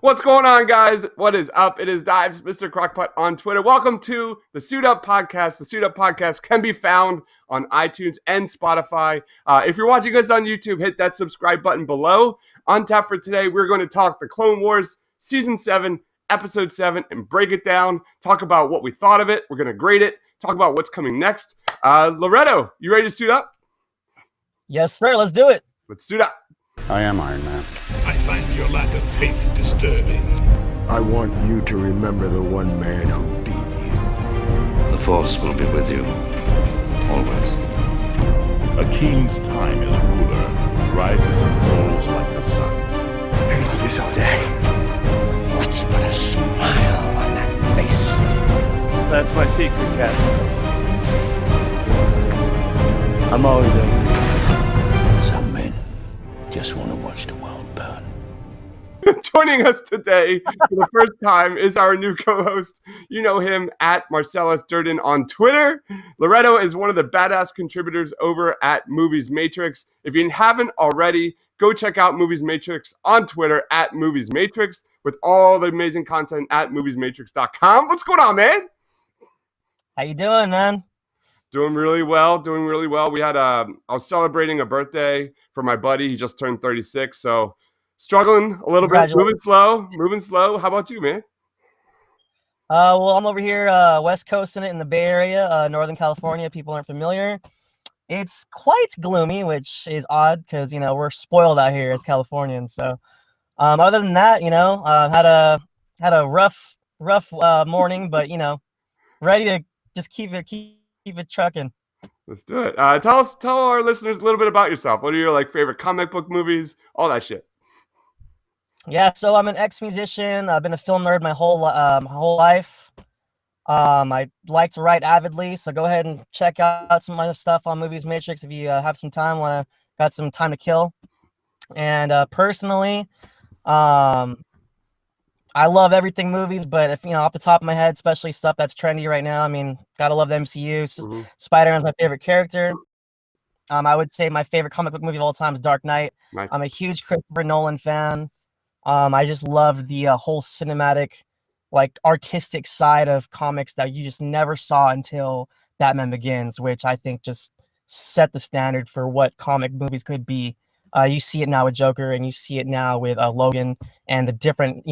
What's going on, guys? What is up? It is Dives, Mr. Crockpot on Twitter. Welcome to the Suit Up Podcast. The Suit Up Podcast can be found on iTunes and Spotify. If you're watching us on YouTube, hit that subscribe button below. On tap for today, we're going to talk the Clone Wars Season 7, Episode 7, and break it down. Talk about what we thought of it. We're going to grade it. Talk about what's coming next. Loretto, you ready to suit up? Yes, sir. Let's do it. Let's suit up. I am Iron Man. I find your lack of faith disturbing. I want you to remember the one man who beat you. The Force will be with you, always. A king's time as ruler rises and falls like the sun. I can do this all day. What's but a smile on that face? That's my secret, Captain. I'm always angry. Some men just want to watch the world burn. Joining us today for the first time is our new co-host. You know him at Marcellus Durden on Twitter. Loretto is one of the badass contributors over at Movies Matrix. If you haven't already, go check out Movies Matrix on Twitter at Movies Matrix with all the amazing content at moviesmatrix.com. What's going on, man? How you doing, man? Doing really well. We had I was celebrating a birthday for my buddy. He just turned 36, so struggling a little bit, moving slow. How about you, man? Well, I'm over here West Coasting it in the Bay Area, Northern California. People aren't familiar. It's quite gloomy, which is odd because, we're spoiled out here as Californians. So other than that, had a rough morning, but, ready to just keep it trucking. Let's do it. Tell our listeners a little bit about yourself. What are your favorite comic book movies? All that shit. Yeah, so I'm an ex-musician. I've been a film nerd my whole life. I like to write avidly, so go ahead and check out some of my stuff on Movies Matrix if you have some time, got some time to kill. And personally, I love everything movies, but if off the top of my head, especially stuff that's trendy right now, gotta love the MCU. Mm-hmm. Spider-Man's my favorite character. I would say my favorite comic book movie of all time is Dark Knight. Nice. I'm a huge Christopher Nolan fan. I just love the whole cinematic, artistic side of comics that you just never saw until Batman Begins, which I think just set the standard for what comic movies could be. You see it now with Joker, and you see it now with Logan, and the different,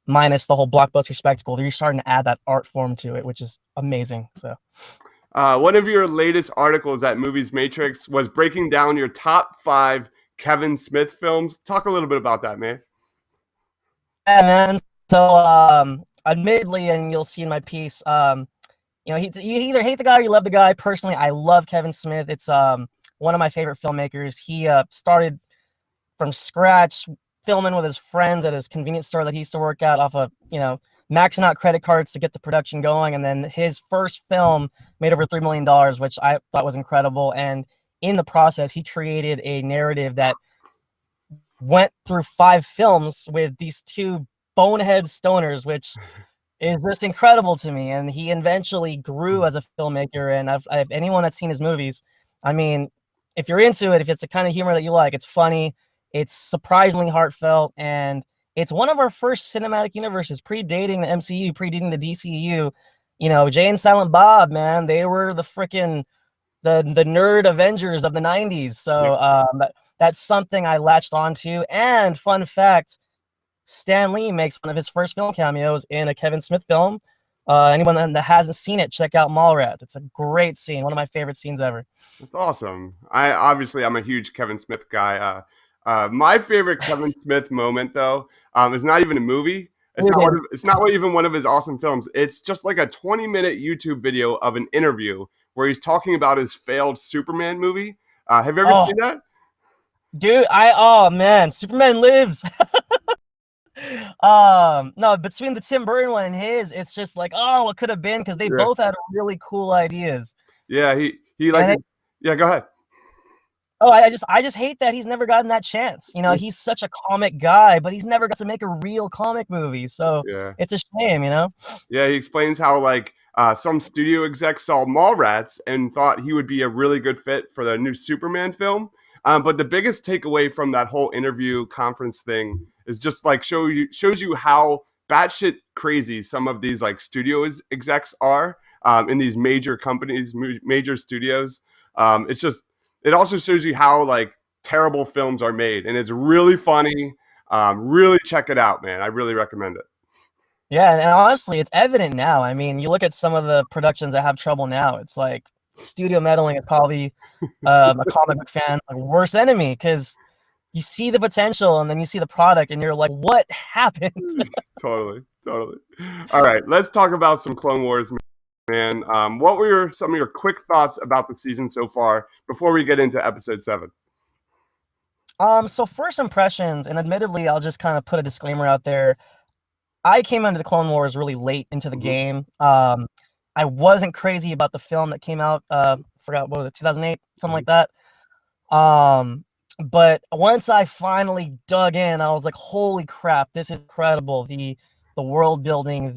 minus the whole blockbuster spectacle, you're starting to add that art form to it, which is amazing. So, one of your latest articles at Movies Matrix was breaking down your top 5 Kevin Smith films. Talk a little bit about that, man. Yeah, man. So, admittedly, and you'll see in my piece, you either hate the guy or you love the guy. Personally, I love Kevin Smith. It's one of my favorite filmmakers. He started from scratch, filming with his friends at his convenience store that he used to work at, off of maxing out credit cards to get the production going. And then his first film made over $3 million, which I thought was incredible. And in the process, he created a narrative that went through 5 films with these 2 bonehead stoners, which is just incredible to me. And he eventually grew as a filmmaker. And I've anyone that's seen his movies, if you're into it, if it's the kind of humor that you like, it's funny, it's surprisingly heartfelt, and it's one of our first cinematic universes, predating the MCU, predating the DCU. Jay and Silent Bob, man, they were the freaking the nerd Avengers of the 90s. So that's something I latched onto. And fun fact, Stan Lee makes one of his first film cameos in a Kevin Smith film. Anyone that hasn't seen it, check out Mallrats. It's a great scene, one of my favorite scenes ever. That's awesome. I'm a huge Kevin Smith guy. My favorite Kevin Smith moment, though, is not even a movie. It's not even one of his awesome films. It's just like a 20-minute YouTube video of an interview where he's talking about his failed Superman movie. Have you ever seen that? Dude, man, Superman lives. No, between the Tim Burton one and his, it's just what could have been, because they both had really cool ideas. Yeah, go ahead. Oh, I just hate that he's never gotten that chance. He's such a comic guy, but he's never got to make a real comic movie. So It's a shame, Yeah, he explains how some studio execs saw Mallrats and thought he would be a really good fit for the new Superman film. But the biggest takeaway from that whole interview conference thing is just like shows you how batshit crazy some of these like execs are in these major companies, major studios. It also shows you how like terrible films are made, and it's really funny. Really check it out, man. I really recommend it. Yeah, and honestly, it's evident now. I mean, you look at some of the productions that have trouble now. It's like studio meddling is probably a comic book fan like worst enemy, because you see the potential and then you see the product and you're like, what happened? Totally. All right, let's talk about some Clone Wars, man. What were some of your quick thoughts about the season so far before we get into episode 7? So first impressions, and admittedly, I'll just kind of put a disclaimer out there. I came into the Clone Wars really late into the game. I wasn't crazy about the film that came out. Forgot what was it, 2008, something like that. But once I finally dug in, I was like, "Holy crap! This is incredible! The world building.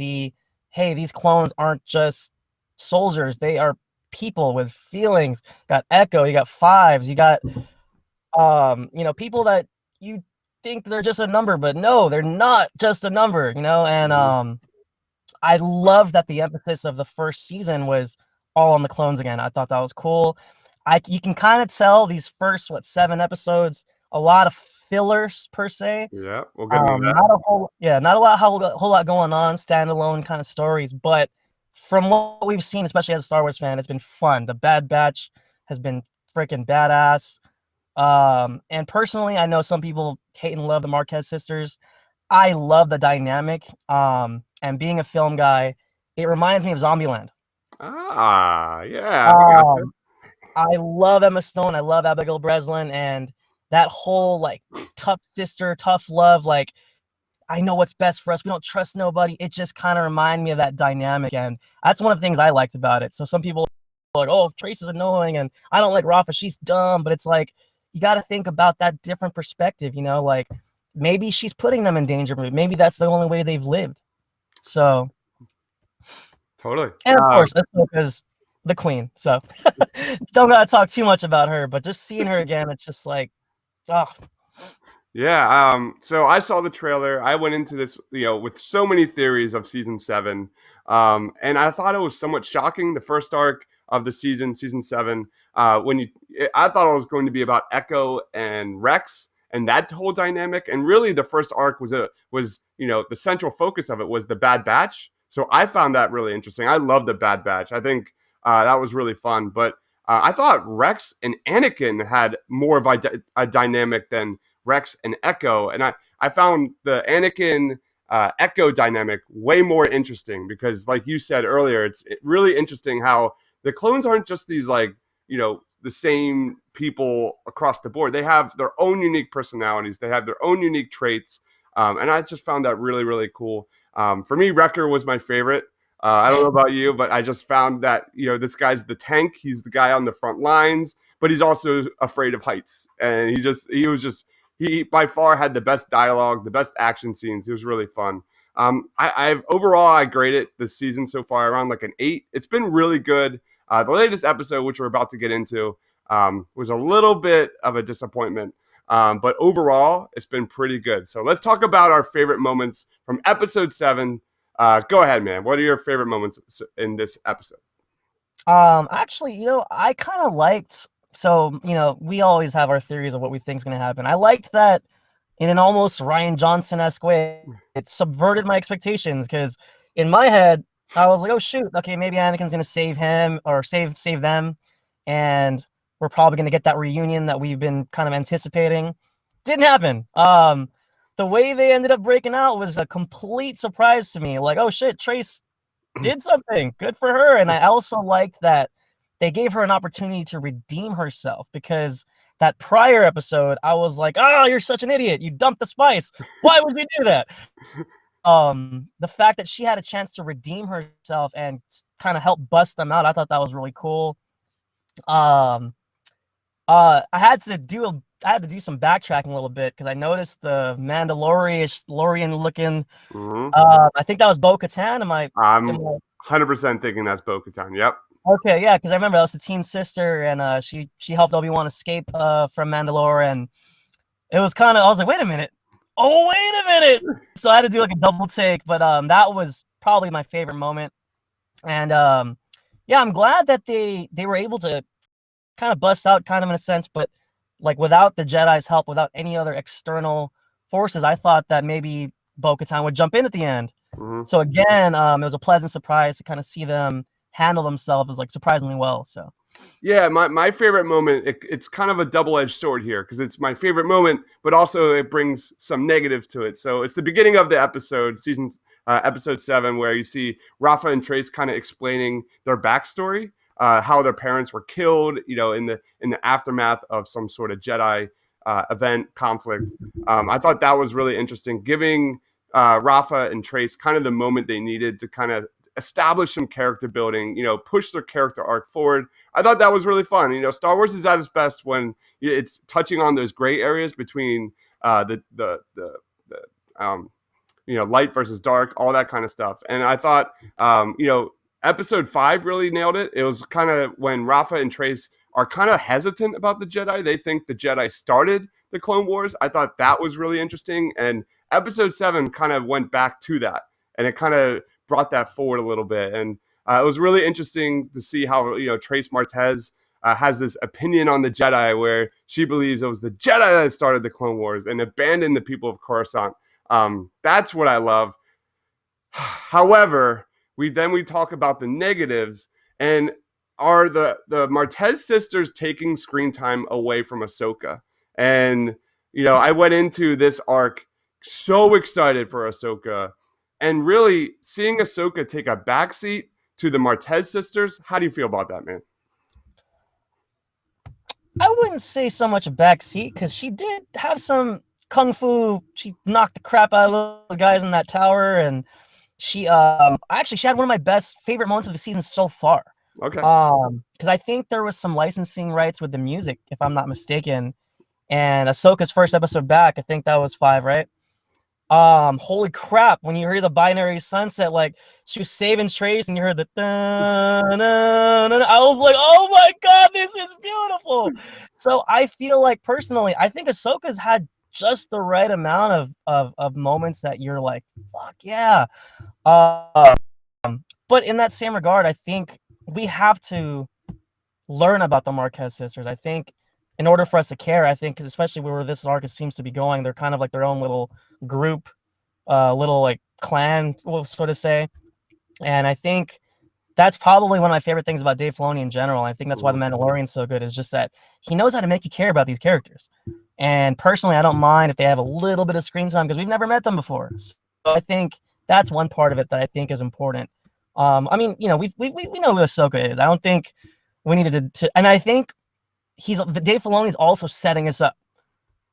Hey, these clones aren't just soldiers; they are people with feelings. You got Echo, you got Fives, you got people that you think they're just a number, but no, they're not just a number, and I love that the emphasis of the first season was all on the clones again. I thought that was cool. You can kind of tell these first 7 episodes, a lot of fillers per se. Yeah, we'll get into that. Not a whole lot going on, standalone kind of stories, but from what we've seen, especially as a Star Wars fan, it's been fun. The Bad Batch has been freaking badass. And personally, I know some people hate and love the Marquez sisters. I love the dynamic. And being a film guy, it reminds me of Zombieland. Yeah. I love Emma Stone. I love Abigail Breslin, and that whole like tough sister, tough love. Like, I know what's best for us. We don't trust nobody. It just kind of reminded me of that dynamic, and that's one of the things I liked about it. So some people are like, "Oh, Trace is annoying," and I don't like Rafa. She's dumb. But it's like you got to think about that different perspective. Like maybe she's putting them in danger, but maybe that's the only way they've lived. So totally. And of course, Ahsoka's the queen. So don't gotta talk too much about her, but just seeing her again, it's just like, oh. Yeah. So I saw the trailer. I went into this, with so many theories of season 7. And I thought it was somewhat shocking. The first arc of the season 7, I thought it was going to be about Echo and Rex and that whole dynamic. And really the first arc was the central focus of it was the Bad Batch. So I found that really interesting. I love the Bad Batch. I think that was really fun. But I thought Rex and Anakin had more of a dynamic than Rex and Echo. And I found the Anakin Echo dynamic way more interesting because, like you said earlier, it's really interesting how the clones aren't just these the same people across the board. They have their own unique personalities. They have their own unique traits. And I just found that really, really cool. For me, Wrecker was my favorite. I don't know about you, but I just found that, this guy's the tank. He's the guy on the front lines, but he's also afraid of heights. And he by far had the best dialogue, the best action scenes. It was really fun. I grade it this season so far around like an 8. It's been really good. The latest episode, which we're about to get into, was a little bit of a disappointment. But overall, it's been pretty good. So let's talk about our favorite moments from episode 7. Go ahead, man. What are your favorite moments in this episode? Actually, I kind of liked, we always have our theories of what we think is going to happen. I liked that in an almost Rian Johnson-esque way. It subverted my expectations because in my head, I was like, oh, shoot. Okay, maybe Anakin's going to save him or save them. And we're probably going to get that reunion that we've been kind of anticipating. Didn't happen. The way they ended up breaking out was a complete surprise to me. Like, oh, shit, Trace did something. Good for her. And I also liked that they gave her an opportunity to redeem herself because that prior episode, I was like, oh, you're such an idiot. You dumped the spice. Why would you do that? The fact that she had a chance to redeem herself and kind of help bust them out, I thought that was really cool. I had to do some backtracking a little bit because I noticed the Mandalorian looking. Mm-hmm. I think that was Bo-Katan. I'm 100% thinking that's Bo-Katan. Yep. Okay, yeah, because I remember that was the teen sister, and she helped Obi-Wan escape from Mandalore, and it was kind of, I was like, wait a minute, oh wait a minute. So I had to do like a double take, but that was probably my favorite moment, and yeah, I'm glad that they were able to kind of bust out, kind of in a sense, but like without the Jedi's help, without any other external forces, I thought that maybe Bo-Katan would jump in at the end. Mhm. So again, it was a pleasant surprise to kind of see them handle themselves like surprisingly well. So Yeah, my favorite moment, it's kind of a double-edged sword here because it's my favorite moment, but also it brings some negatives to it. So it's the beginning of the episode, episode 7, where you see Rafa and Trace kind of explaining their backstory, how their parents were killed, in the aftermath of some sort of Jedi event conflict. I thought that was really interesting, giving Rafa and Trace kind of the moment they needed to kind of establish some character building, push their character arc forward. I thought that was really fun. Star Wars is at its best when it's touching on those gray areas between the light versus dark, all that kind of stuff. And I thought, episode 5 really nailed it. It was kind of when Rafa and Trace are kind of hesitant about the Jedi. They think the Jedi started the Clone Wars. I thought that was really interesting. And episode 7 kind of went back to that. And it kind of brought that forward a little bit. And it was really interesting to see how, Trace Martez has this opinion on the Jedi where she believes it was the Jedi that started the Clone Wars and abandoned the people of Coruscant. That's what I love. However, we talk about the negatives, and are the Martez sisters taking screen time away from Ahsoka? And I went into this arc so excited for Ahsoka, and really seeing Ahsoka take a backseat to the Martez sisters. How do you feel about that, man? I wouldn't say so much a backseat because she did have some kung fu. She knocked the crap out of those guys in that tower, and she actually she had one of my favorite moments of the season so far. Okay. Because I think there was some licensing rights with the music, if I'm not mistaken, and Ahsoka's first episode back, I think that was 5, right? Holy crap, when you hear the binary sunset, like she was saving Trace and you heard the I was like, oh my god, this is beautiful. So I feel like personally, I think Ahsoka's had just the right amount of moments that you're like, fuck yeah. But in that same regard, I think we have to learn about the Marquez sisters. I think in order for us to care, I think, because especially where this arc seems to be going, they're kind of like their own little group, little like clan, we'll sort of say. And I think that's probably one of my favorite things about Dave Filoni in general. I think that's why The Mandalorian's so good, is just that he knows how to make you care about these characters. And personally, I don't mind if they have a little bit of screen time because we've never met them before. So I think that's one part of it that I think is important. I mean, we know who Ahsoka is. I don't think we needed to, and I think Dave Filoni is also setting us up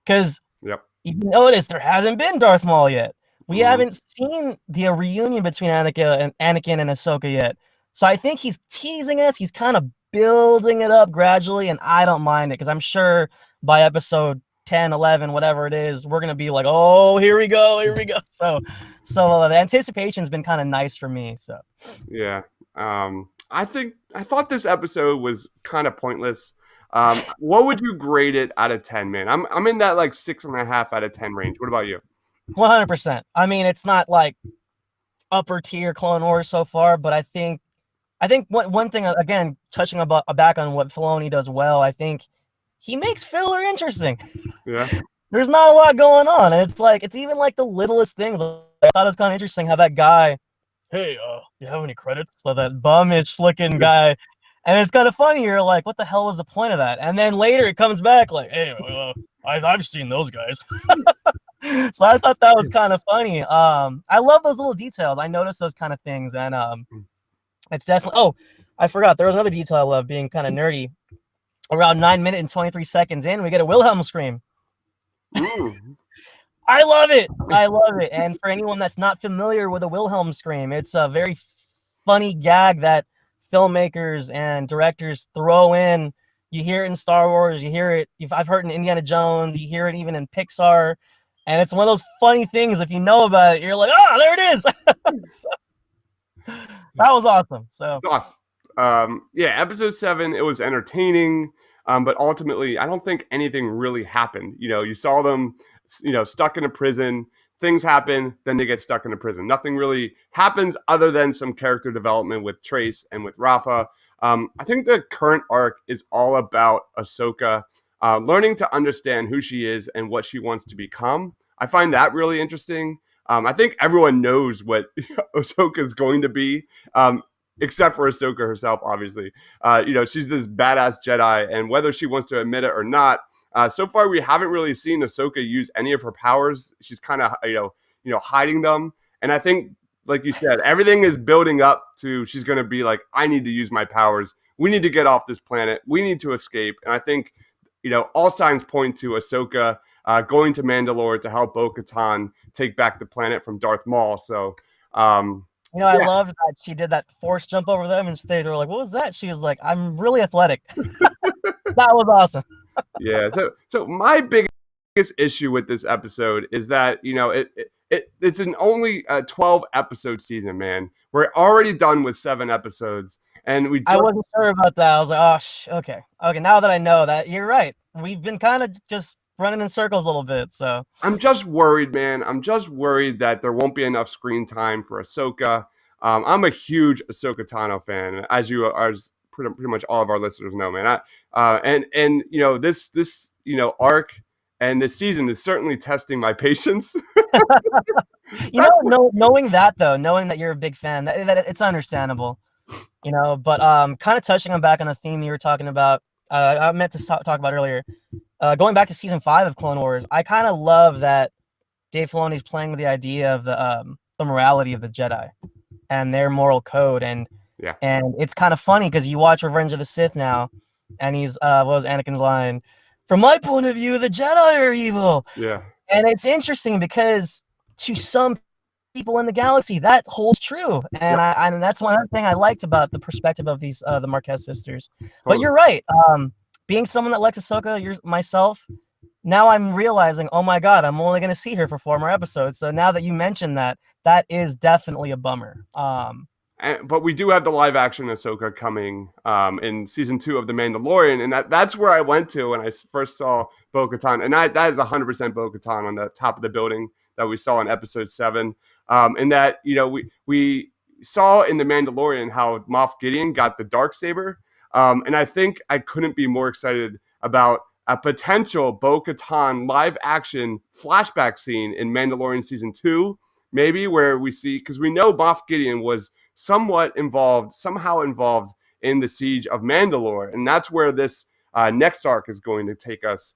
because you notice there hasn't been Darth Maul yet. We haven't seen the reunion between Anakin and Ahsoka yet. So I think he's teasing us. He's kind of building it up gradually, and I don't mind it because I'm sure by episode 10, 11, whatever it is, we're gonna be like, oh, here we go. So the anticipation's been kind of nice for me. So yeah, I thought this episode was kind of pointless. What would you grade it out of 10, man? I'm in that like 6.5 out of 10 range. What about you? 100%. I mean, it's not like upper tier Clone Wars so far, but I think one thing, again, touching back on what Filoni does well, I think he makes filler interesting. Yeah. There's not a lot going on. It's even like the littlest things. I thought it was kind of interesting how that guy, hey, you have any credits? So that bum-ish looking guy. And it's kind of funny. You're like, what the hell was the point of that? And then later it comes back like, hey, I've seen those guys. So I thought that was kind of funny. I love those little details. I noticed those kind of things. And it's definitely, oh, I forgot. There was another detail I love, being kind of nerdy. Around 9 minutes and 23 seconds in, we get a Wilhelm scream. I love it. And for anyone that's not familiar with a Wilhelm scream, it's a very funny gag that filmmakers and directors throw in. You hear it in Star Wars, you hear it, I've heard it in Indiana Jones, you hear it even in Pixar, and it's one of those funny things. If you know about it, you're like, oh, there it is. So, that was awesome. So it's awesome. episode 7, it was entertaining, but ultimately, I don't think anything really happened. You saw them, stuck in a prison. Things happen, then they get stuck in a prison. Nothing really happens other than some character development with Trace and with Rafa. I think the current arc is all about Ahsoka learning to understand who she is and what she wants to become. I find that really interesting. I think everyone knows what Ahsoka is going to be, except for Ahsoka herself, obviously. She's this badass Jedi, and whether she wants to admit it or not, so far we haven't really seen Ahsoka use any of her powers. She's kind of, hiding them. And I think, like you said, everything is building up to she's going to be like, I need to use my powers. We need to get off this planet. We need to escape. And I think, all signs point to Ahsoka going to Mandalore to help Bo-Katan take back the planet from Darth Maul. So, I loved that she did that force jump over them, and they were like, "What was that?" She was like, "I'm really athletic." That was awesome. Yeah. So my biggest issue with this episode is that it's an only 12 episode season, man. We're already done with 7 episodes, and I wasn't sure about that. I was like, "Oh, okay. Now that I know that, you're right. We've been kind of just running in circles a little bit." So I'm just worried, man. I'm just worried that there won't be enough screen time for Ahsoka. I'm a huge Ahsoka Tano fan, as you are, as pretty much all of our listeners know, man. This arc and this season is certainly testing my patience. Knowing that you're a big fan, that it's understandable, But kind of touching on back on a theme you were talking about, I meant to talk about earlier. Going back to season 5 of Clone Wars, I kind of love that Dave Filoni's playing with the idea of the morality of the Jedi and their moral code, and it's kind of funny because you watch Revenge of the Sith now, and he's what was Anakin's line? From my point of view, the Jedi are evil. Yeah, and it's interesting because to some people in the galaxy that holds true, and and that's one other thing I liked about the perspective of these the Marquez sisters. Totally. But you're right. Being someone that likes Ahsoka, myself, now I'm realizing, oh my God, I'm only going to see her for 4 more episodes. So now that you mentioned that is definitely a bummer. But we do have the live action Ahsoka coming in season 2 of The Mandalorian, and that's where I went to when I first saw Bo-Katan, and that is 100% Bo-Katan on the top of the building that we saw in episode 7. And that we saw in The Mandalorian how Moff Gideon got the Darksaber. And I think I couldn't be more excited about a potential Bo-Katan live action flashback scene in Mandalorian season 2, maybe, where we see, because we know Moff Gideon was somehow involved in the siege of Mandalore, and that's where this next arc is going to take us.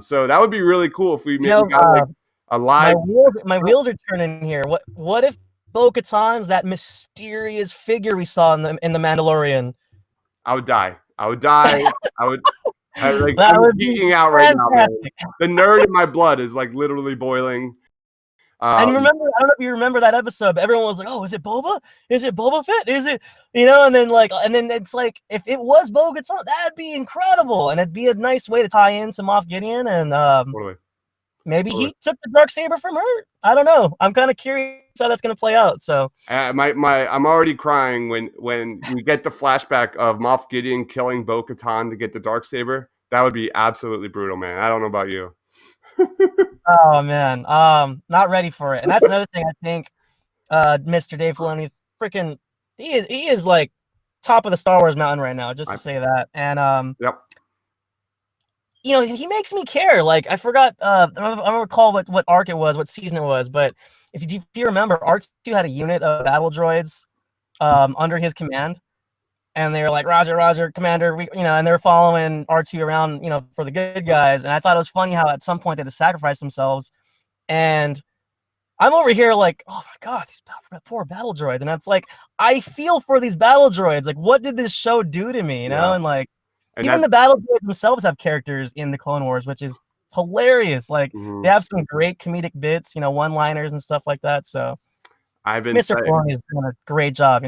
So that would be really cool if we maybe got like a live. My wheels are turning here. What if Bo-Katan's that mysterious figure we saw in the Mandalorian? I would die. I would I'm geeking out right now, man. The nerd in my blood is like literally boiling. And remember, I don't know if you remember that episode, but everyone was like, "Oh, is it Boba? Is it Boba Fett? Is it?" And then it's like, if it was Bo-Katan, that'd be incredible, and it'd be a nice way to tie in some Moff Gideon, and totally. Maybe he took the Darksaber from her. I don't know. I'm kind of curious how that's going to play out. So I'm already crying when we get the flashback of Moff Gideon killing Bo-Katan to get the Darksaber. That would be absolutely brutal, man. I don't know about you. Oh man, not ready for it. And that's another thing I think Mr. Dave Filoni freaking he is like top of the Star Wars mountain right now, just to say that. And yep. He makes me care. Like, I forgot, I don't recall what arc it was, what season it was, but if you remember, R2 had a unit of battle droids under his command, and they were like, Roger, Commander, and they were following R2 around, for the good guys, and I thought it was funny how at some point they had to sacrifice themselves, and I'm over here like, oh my God, these poor battle droids, and it's like, I feel for these battle droids, like, what did this show do to me, and like, and even the battle droids themselves have characters in the Clone Wars, which is hilarious. Like, they have some great comedic bits, one-liners and stuff like that. So Mr. Filoni is doing a great job,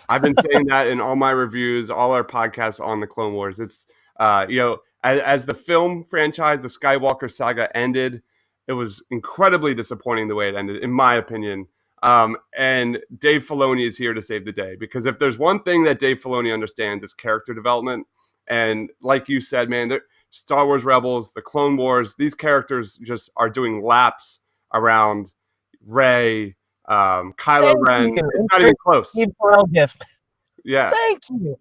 I've been saying that in all my reviews, all our podcasts on the Clone Wars. It's, as the film franchise, the Skywalker saga ended, it was incredibly disappointing the way it ended, in my opinion. And Dave Filoni is here to save the day, because if there's one thing that Dave Filoni understands, is character development. And like you said, man, Star Wars Rebels, the Clone Wars, these characters just are doing laps around Rey, Kylo Ren. It's not even close. Steve Carell gift. Yeah. Thank you.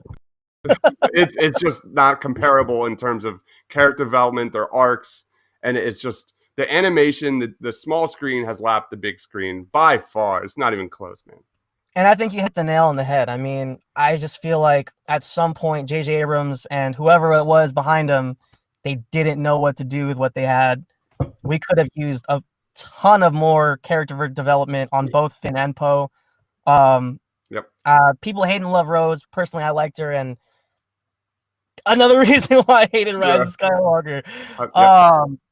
It's just not comparable in terms of character development, their arcs, and it's just the animation. The small screen has lapped the big screen by far. It's not even close, man. And I think you hit the nail on the head. I mean, I just feel like at some point, J.J. Abrams and whoever it was behind him, they didn't know what to do with what they had. We could have used a ton of more character development on both Finn and Poe. People hate and love Rose. Personally, I liked her, and another reason why I hated Rise of Skywalker.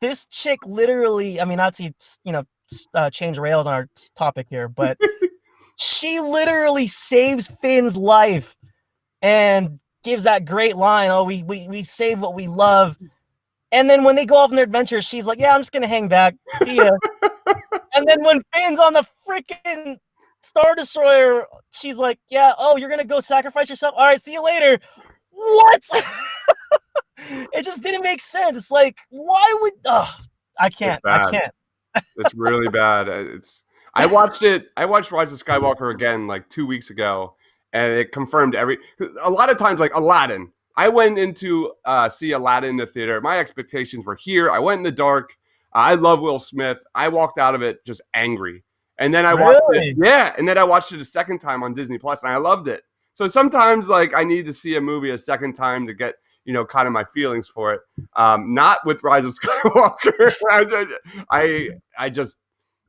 This chick literally, I mean, not to change rails on our topic here, but she literally saves Finn's life and gives that great line, "Oh, we save what we love." And then when they go off on their adventure, she's like, "Yeah, I'm just gonna hang back. See ya." And then when Finn's on the freaking Star Destroyer, she's like, "Yeah, oh, you're gonna go sacrifice yourself? All right, see you later." What? It just didn't make sense. It's like, why would? I can't. It's really bad. I watched Rise of Skywalker again like 2 weeks ago, and it confirmed a lot of times, like Aladdin. I went into see Aladdin in the theater. My expectations were here. I went in the dark. I love Will Smith. I walked out of it just angry. And then I watched it. Yeah. And then I watched it a second time on Disney Plus, and I loved it. So sometimes like I need to see a movie a second time to get, kind of my feelings for it. Not with Rise of Skywalker. I just,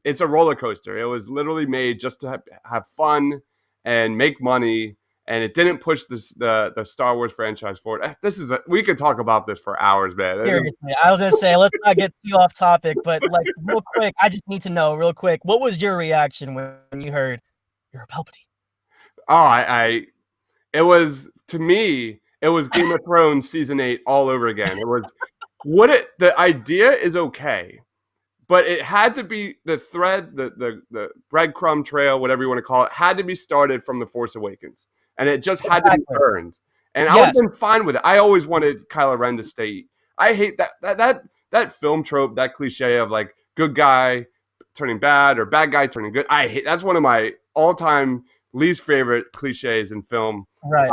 it's a roller coaster. It was literally made just to have fun and make money. And it didn't push the Star Wars franchise forward. We could talk about this for hours, man. Seriously, I was gonna say, let's not get too off topic, but like real quick, I just need to know real quick, what was your reaction when you heard you're a Palpatine? Oh, it was, to me, it was Game of Thrones season 8 all over again. It was the idea is okay, but it had to be the thread, the breadcrumb trail, whatever you want to call it, had to be started from The Force Awakens. And it just had to be earned. And I would have been fine with it. I always wanted Kylo Ren to stay. I hate that film trope, that cliche of like good guy turning bad or bad guy turning good. I hate that's one of my all-time least favorite cliches in film. Right.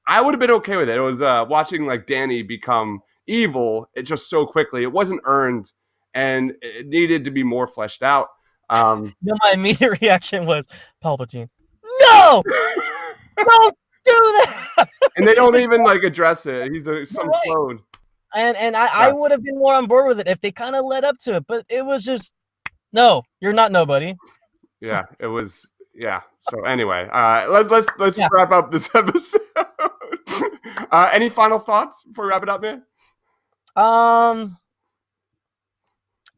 I would have been okay with it. It was watching like Danny become evil it just so quickly. It wasn't earned, and it needed to be more fleshed out. My immediate reaction was Palpatine. No! Don't do that. And they don't even like address it. He's some clone. And I would have been more on board with it if they kind of led up to it, but it was just no. You're not nobody. Yeah, it was. Yeah. So anyway, let's wrap up this episode. Any final thoughts before we wrap it up, man? On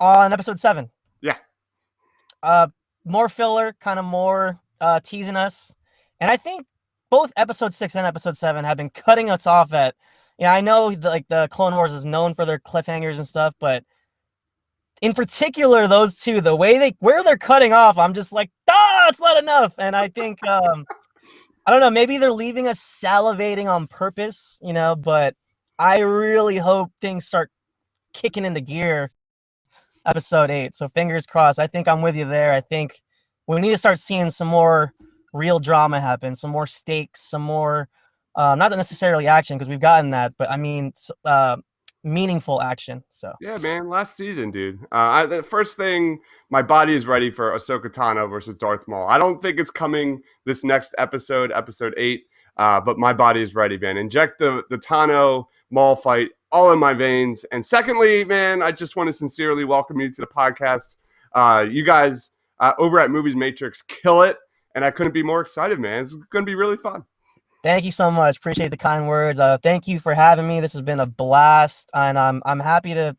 episode 7. Yeah. More filler, kind of more teasing us, and I think both episode 6 and episode 7 have been cutting us off at. I know the Clone Wars is known for their cliffhangers and stuff, but in particular those two, the way where they're cutting off, I'm just like, it's not enough. And I think I don't know, maybe they're leaving us salivating on purpose, but I really hope things start kicking into gear episode 8. So fingers crossed. I think I'm with you there. I think we need to start seeing some more real drama happen, some more stakes, some more not necessarily action, because we've gotten that, but I mean meaningful action. So yeah, man, last season, dude. The first thing, my body is ready for Ahsoka Tano versus Darth Maul. I don't think it's coming this next episode 8, but my body is ready, man. Inject the Tano Maul fight all in my veins. And secondly, man, I just want to sincerely welcome you to the podcast. You guys over at Movies Matrix kill it. And I couldn't be more excited, man. It's going to be really fun. Thank you so much. Appreciate the kind words. Thank you for having me. This has been a blast, and I'm happy to,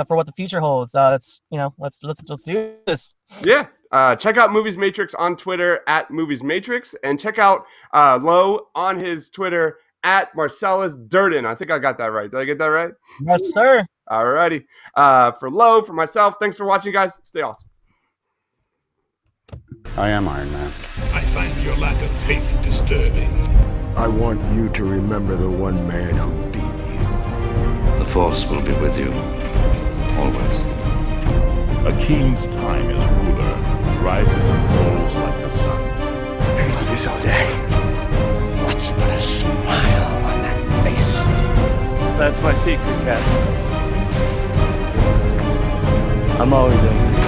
for what the future holds. Let's do this. Yeah. Check out Movies Matrix on Twitter at Movies Matrix, and check out Lo on his Twitter at Marcellus Durden. I think I got that right. Did I get that right? Yes, sir. All righty. For Lo, for myself, thanks for watching, guys. Stay awesome. I am Iron Man. I find your lack of faith disturbing. I want you to remember the one man who beat you. The Force will be with you. Always. A king's time as ruler rises and falls like the sun. I could do this all day. What's but a smile on that face? That's my secret, Captain. I'm always angry.